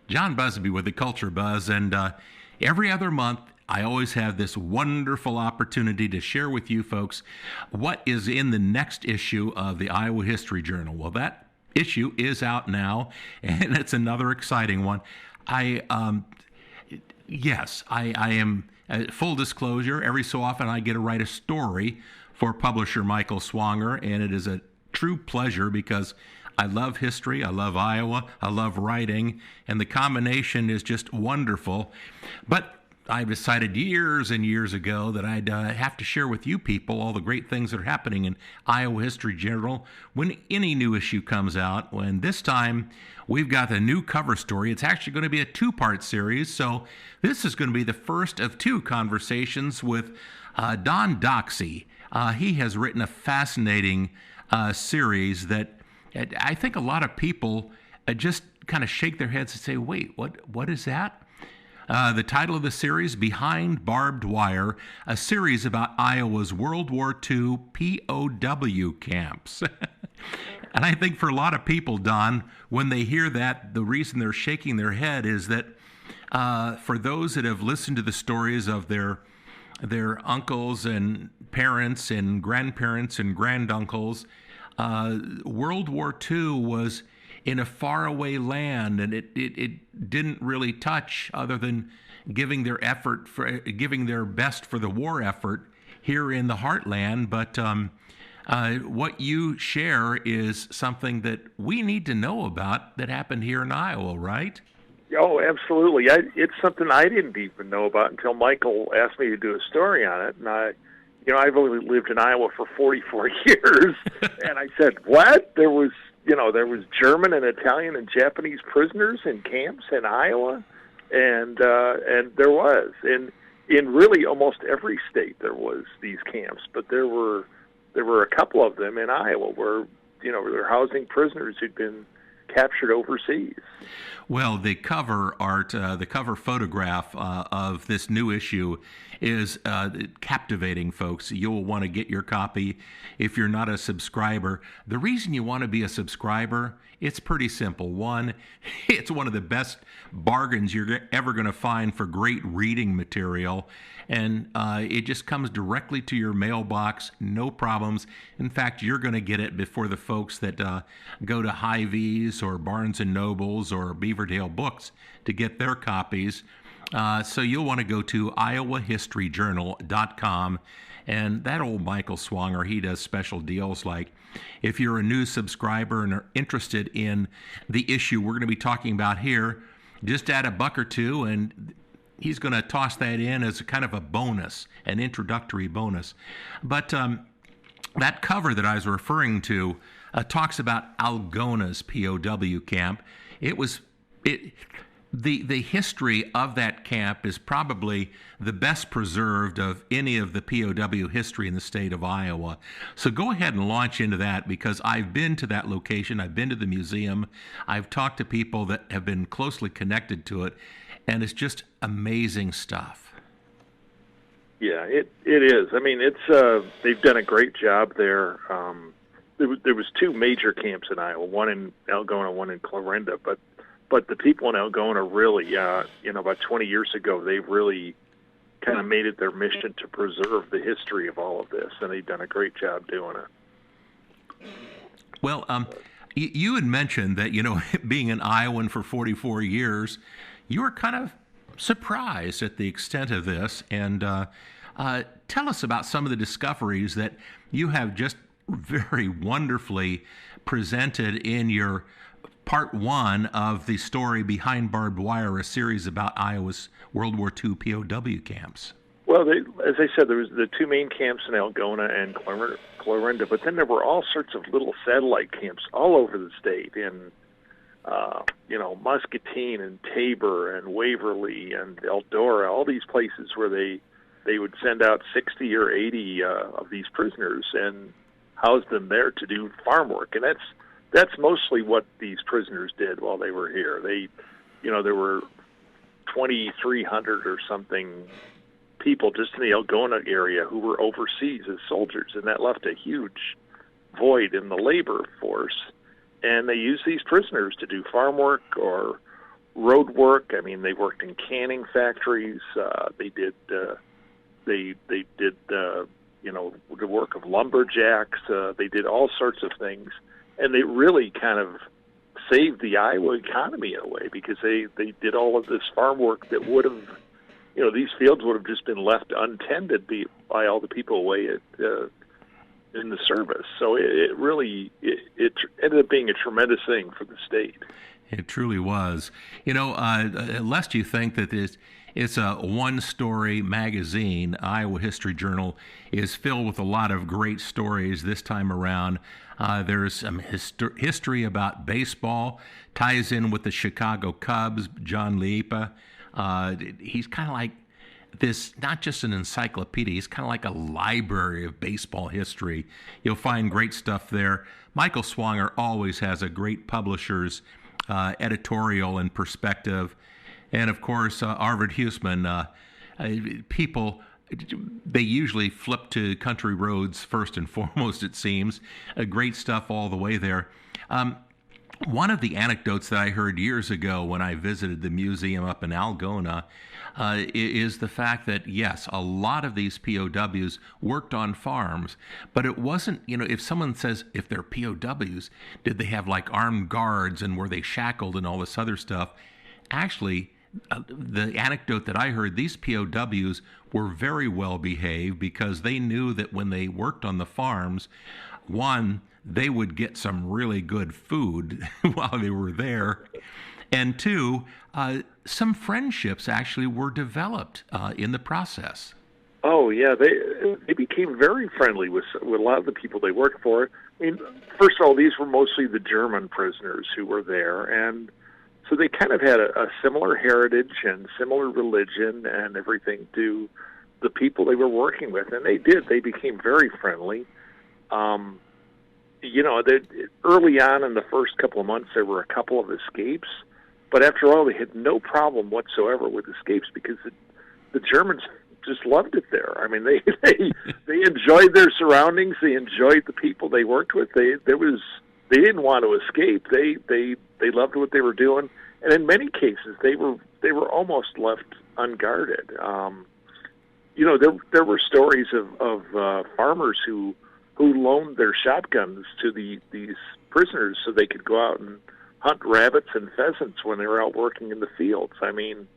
John Busbee with the Culture Buzz, and every other month I always have this wonderful opportunity to share with you folks what is in the next issue of the Iowa History Journal. Well, that issue is out now, and it's another exciting one. I am, full disclosure, every so often I get to write a story for publisher Michael Swanger, and it is a true pleasure because I love history, I love Iowa, I love writing, and the combination is just wonderful. But I decided years and years ago that I'd have to share with you people all the great things that are happening in Iowa History Journal when any new issue comes out. When this time we've got a new cover story. It's actually going to be a two-part series, so this is going to be the first of two conversations with Don Doxsie. He has written a fascinating series that I think a lot of people just kind of shake their heads and say, wait, what is that? The title of the series, Behind Barbed Wire, a series about Iowa's World War II POW camps. And I think for a lot of people, Don, when they hear that, the reason they're shaking their head is that for those that have listened to the stories of their uncles and parents and grandparents and granduncles, World War II was in a faraway land, and it didn't really touch other than giving their best for the war effort here in the heartland. But what you share is something that we need to know about that happened here in Iowa, right? Oh, absolutely. It's something I didn't even know about until Michael asked me to do a story on it, and I've only lived in Iowa for 44 years, and I said, what? There was German and Italian and Japanese prisoners in camps in Iowa, and there was, in really almost every state there was these camps, but there were a couple of them in Iowa where they're housing prisoners who'd been captured overseas. Well, the cover art, the cover photograph of this new issue is captivating, folks. You'll want to get your copy if you're not a subscriber. The reason you want to be a subscriber, it's pretty simple. One, it's one of the best bargains you're ever going to find for great reading material. And it just comes directly to your mailbox, no problems. In fact, you're going to get it before the folks that go to Hy-Vee's or Barnes & Nobles or Beaverdale Books to get their copies. So you'll want to go to iowahistoryjournal.com. And that old Michael Swanger, he does special deals like if you're a new subscriber and are interested in the issue we're going to be talking about here, just add $1 or $2 and he's going to toss that in as a kind of a bonus, an introductory bonus. But that cover that I was referring to talks about Algona's POW camp. The history of that camp is probably the best preserved of any of the POW history in the state of Iowa. So go ahead and launch into that, because I've been to that location. I've been to the museum. I've talked to people that have been closely connected to it, and it's just amazing stuff. Yeah, it is. I mean, they've done a great job there. There was two major camps in Iowa, one in Algona, one in Clarinda, but the people in Algona really, about 20 years ago, they really kind of made it their mission to preserve the history of all of this, and they've done a great job doing it. Well, you had mentioned that, being an Iowan for 44 years, you were kind of surprised at the extent of this, and tell us about some of the discoveries that you have just very wonderfully presented in your part one of the story Behind Barbed Wire, a series about Iowa's World War II POW camps. Well, as I said, there was the two main camps in Algona and Clarinda, but then there were all sorts of little satellite camps all over the state in, Muscatine and Tabor and Waverly and Eldora, all these places where they would send out 60 or 80 of these prisoners and house them there to do farm work. And that's mostly what these prisoners did while they were here. There were 2,300 or something people just in the Algona area who were overseas as soldiers, and that left a huge void in the labor force. And they used these prisoners to do farm work or road work. I mean, they worked in canning factories. They did the work of lumberjacks. They did all sorts of things, and they really kind of saved the Iowa economy in a way, because they did all of this farm work that would have, these fields would have just been left untended by all the people away in the service. So it really ended up being a tremendous thing for the state. It truly was. Lest you think that it's a one-story magazine, Iowa History Journal is filled with a lot of great stories this time around. There's some history about baseball, ties in with the Chicago Cubs, John Liepa. He's kind of like this, not just an encyclopedia, he's kind of like a library of baseball history. You'll find great stuff there. Michael Swanger always has a great publisher's editorial and perspective. And of course, Arvid Huisman, people, they usually flip to country roads first and foremost, it seems. Great stuff all the way there. One of the anecdotes that I heard years ago when I visited the museum up in Algona is the fact that, yes, a lot of these POWs worked on farms, but it wasn't, if someone says, if they're POWs, did they have like armed guards and were they shackled and all this other stuff? Actually, the anecdote that I heard, these POWs were very well behaved because they knew that when they worked on the farms, one, they would get some really good food while they were there. And two, some friendships actually were developed in the process. Oh, yeah. They became very friendly with a lot of the people they worked for. I mean, first of all, these were mostly the German prisoners who were there, and so they kind of had a similar heritage and similar religion and everything to the people they were working with, and they did. They became very friendly. Early on in the first couple of months, there were a couple of escapes, but after all, they had no problem whatsoever with escapes because the Germans just loved it there. I mean, they enjoyed their surroundings. They enjoyed the people they worked with. They didn't want to escape. They loved what they were doing, and in many cases, they were almost left unguarded. There were stories of farmers who loaned their shotguns to these prisoners so they could go out and hunt rabbits and pheasants when they were out working in the fields. I mean,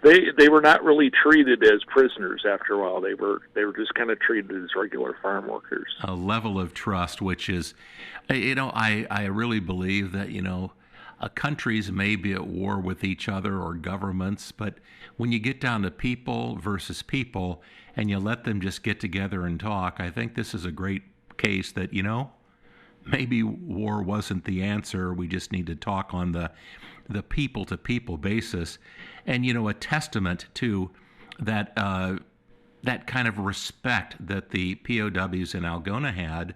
they were not really treated as prisoners after a while. They were just kind of treated as regular farm workers. A level of trust, which is, I really believe that, countries may be at war with each other or governments, but when you get down to people versus people and you let them just get together and talk, I think this is a great case that, maybe war wasn't the answer. We just need to talk on the people-to-people basis. And, a testament to that that kind of respect that the POWs in Algona had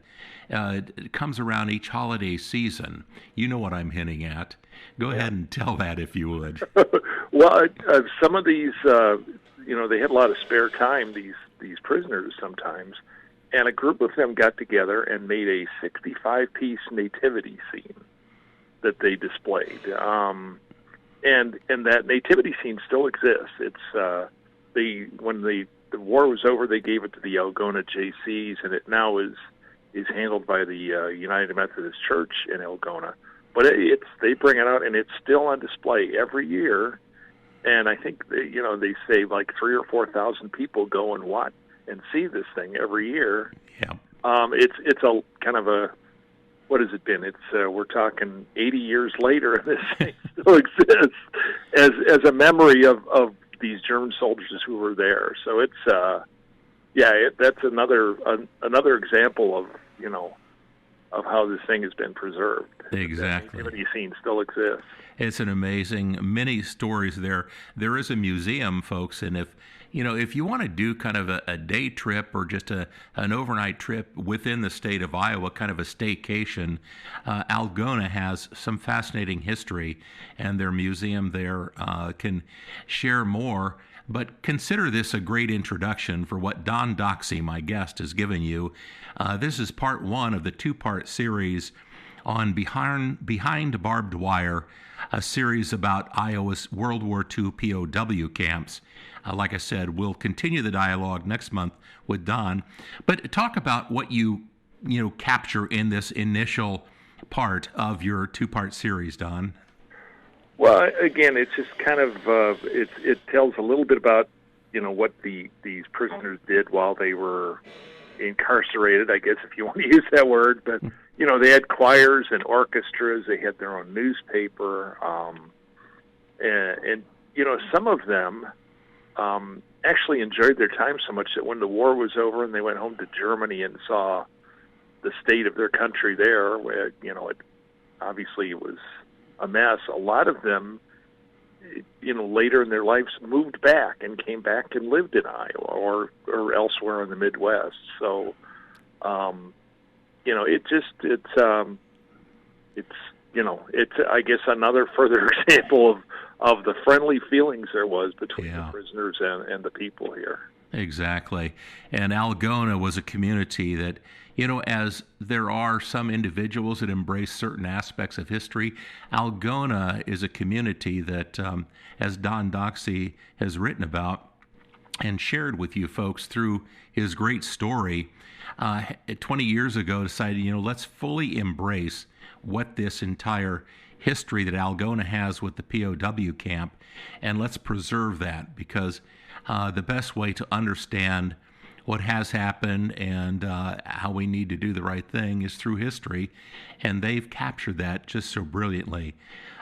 comes around each holiday season. You know what I'm hinting at. Go ahead and tell that if you would. Well, some of these, they had a lot of spare time, these prisoners sometimes, and a group of them got together and made a 65-piece nativity scene that they displayed. And that nativity scene still exists. It's when the war was over, they gave it to the Algona JCs, and it now is handled by the United Methodist Church in Algona. But they bring it out, and it's still on display every year. And I think they say like 3,000 or 4,000 people go and watch and see this thing every year. Yeah. It's a kind of a, what has it been? It's we're talking 80 years later, and this thing still exists as a memory of these German soldiers who were there. So it's that's another example of of how this thing has been preserved. Exactly. The nativity scene still exists. It's an amazing, many stories there. There is a museum, folks, and if you want to do kind of a day trip or just an overnight trip within the state of Iowa, kind of a staycation, Algona has some fascinating history, and their museum there can share more. But consider this a great introduction for what Don Doxsie, my guest, has given you. This is part one of the two-part series on Behind Barbed Wire. a series about Iowa's World War II POW camps. Like I said, we'll continue the dialogue next month with Don. But talk about what you capture in this initial part of your two-part series, Don. Well, again, it's just kind of it tells a little bit about what these prisoners did while they were incarcerated, I guess, if you want to use that word. But they had choirs and orchestras. They had their own newspaper, and some of them actually enjoyed their time so much that when the war was over and they went home to Germany and saw the state of their country there, where it obviously was a mess. A lot of them, later in their lives, moved back and came back and lived in Iowa or elsewhere in the Midwest. So, it's I guess another further example of the friendly feelings there was between the prisoners and the people here. Exactly. And Algona was a community that, as there are some individuals that embrace certain aspects of history, Algona is a community that, as Don Doxsie has written about and shared with you folks through his great story, 20 years ago decided, let's fully embrace what this entire history that Algona has with the POW camp, and let's preserve that, because the best way to understand what has happened and how we need to do the right thing is through history, and they've captured that just so brilliantly.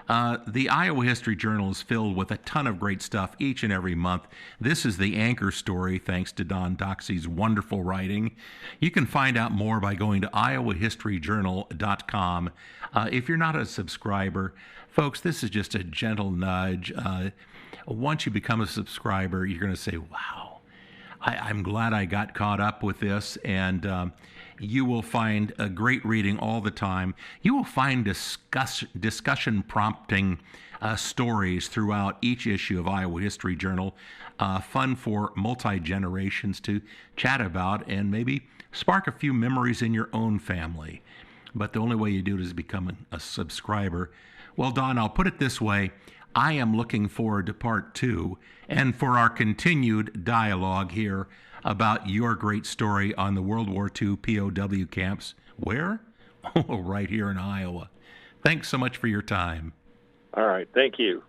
The Iowa History Journal is filled with a ton of great stuff each and every month. This is the anchor story, thanks to Don Doxsie's wonderful writing. You can find out more by going to iowahistoryjournal.com. If you're not a subscriber, folks, this is just a gentle nudge. Once you become a subscriber, you're going to say, wow, I'm glad I got caught up with this, and you will find a great reading all the time. You will find discussion prompting stories throughout each issue of Iowa History Journal, fun for multi-generations to chat about and maybe spark a few memories in your own family. But the only way you do it is become a subscriber. Well, Don, I'll put it this way. I am looking forward to part 2 and for our continued dialogue here about your great story on the World War II POW camps. Where? Oh, right here in Iowa. Thanks so much for your time. All right. Thank you.